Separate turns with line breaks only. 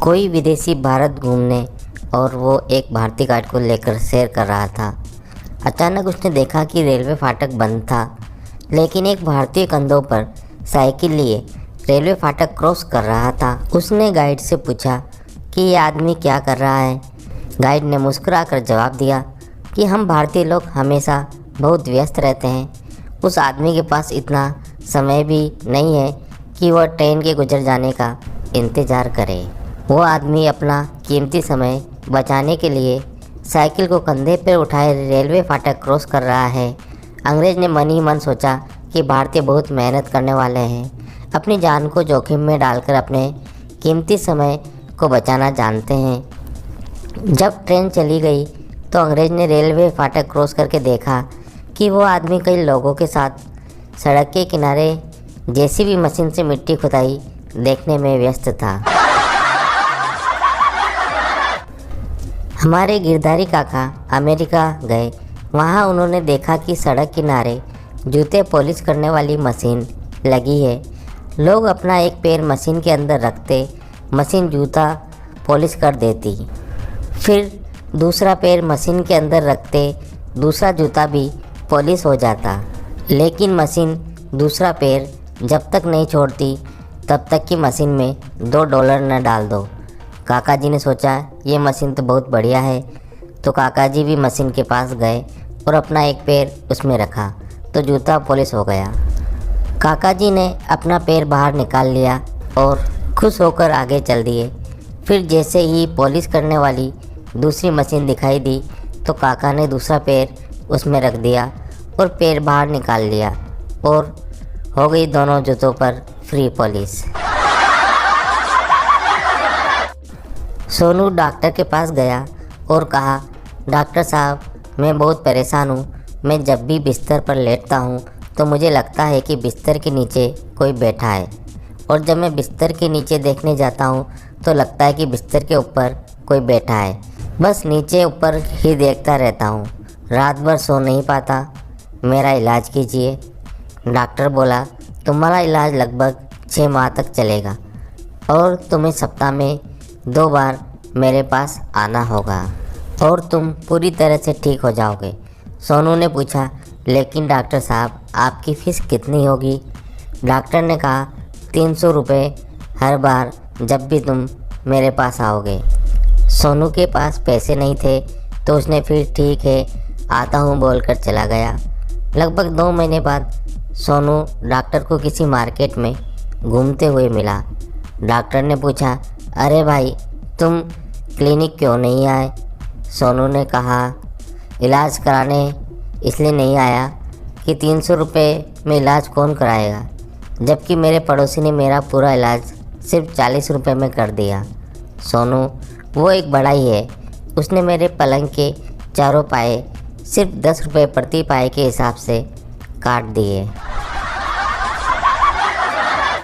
कोई विदेशी भारत घूमने और वो एक भारतीय गाइड को लेकर सैर कर रहा था। अचानक उसने देखा कि रेलवे फाटक बंद था, लेकिन एक भारतीय कंधों पर साइकिल लिए रेलवे फाटक क्रॉस कर रहा था। उसने गाइड से पूछा कि ये आदमी क्या कर रहा है। गाइड ने मुस्कुराकर जवाब दिया कि हम भारतीय लोग हमेशा बहुत व्यस्त रहते हैं। उस आदमी के पास इतना समय भी नहीं है कि वह ट्रेन के गुजर जाने का इंतज़ार करे। वो आदमी अपना कीमती समय बचाने के लिए साइकिल को कंधे पर उठाए रेलवे फाटक क्रॉस कर रहा है। अंग्रेज़ ने मन ही मन सोचा कि भारतीय बहुत मेहनत करने वाले हैं, अपनी जान को जोखिम में डालकर अपने कीमती समय को बचाना जानते हैं। जब ट्रेन चली गई तो अंग्रेज़ ने रेलवे फाटक क्रॉस करके देखा कि वो आदमी कई लोगों के साथ सड़क के किनारे जेसीबी मशीन से मिट्टी खुदाई देखने में व्यस्त था। हमारे गिरधारी काका अमेरिका गए। वहाँ उन्होंने देखा कि सड़क किनारे जूते पॉलिश करने वाली मशीन लगी है। लोग अपना एक पैर मशीन के अंदर रखते, मशीन जूता पॉलिश कर देती। फिर दूसरा पैर मशीन के अंदर रखते, दूसरा जूता भी पॉलिश हो जाता। लेकिन मशीन दूसरा पैर जब तक नहीं छोड़ती तब तक कि मशीन में $2 न डाल दो। काका जी ने सोचा ये मशीन तो बहुत बढ़िया है, तो काका जी भी मशीन के पास गए और अपना एक पैर उसमें रखा तो जूता पॉलिश हो गया। काका जी ने अपना पैर बाहर निकाल लिया और खुश होकर आगे चल दिए। फिर जैसे ही पॉलिश करने वाली दूसरी मशीन दिखाई दी तो काका ने दूसरा पैर उसमें रख दिया और पैर बाहर निकाल लिया और हो गई दोनों जूतों पर फ्री पॉलिश। सोनू डॉक्टर के पास गया और कहा, डॉक्टर साहब मैं बहुत परेशान हूँ। मैं जब भी बिस्तर पर लेटता हूँ तो मुझे लगता है कि बिस्तर के नीचे कोई बैठा है, और जब मैं बिस्तर के नीचे देखने जाता हूँ तो लगता है कि बिस्तर के ऊपर कोई बैठा है। बस नीचे ऊपर ही देखता रहता हूँ, रात भर सो नहीं पाता। मेरा इलाज कीजिए। डॉक्टर बोला, तुम्हारा इलाज लगभग 6 माह तक चलेगा और तुम्हें सप्ताह में 2 बार मेरे पास आना होगा और तुम पूरी तरह से ठीक हो जाओगे। सोनू ने पूछा, लेकिन डॉक्टर साहब आपकी फ़ीस कितनी होगी? डॉक्टर ने कहा, 300 रुपये हर बार जब भी तुम मेरे पास आओगे। सोनू के पास पैसे नहीं थे तो उसने फिर ठीक है आता हूँ बोलकर चला गया। लगभग 2 महीने बाद सोनू डॉक्टर को किसी मार्केट में घूमते हुए मिला। डॉक्टर ने पूछा, अरे भाई तुम क्लिनिक क्यों नहीं आए? सोनू ने कहा, इलाज कराने इसलिए नहीं आया कि 300 रुपये में इलाज कौन कराएगा, जबकि मेरे पड़ोसी ने मेरा पूरा इलाज सिर्फ 40 रुपये में कर दिया। सोनू, वो एक बड़ा ही है, उसने मेरे पलंग के चारों पाए सिर्फ 10 रुपये प्रति पाए के हिसाब से काट दिए।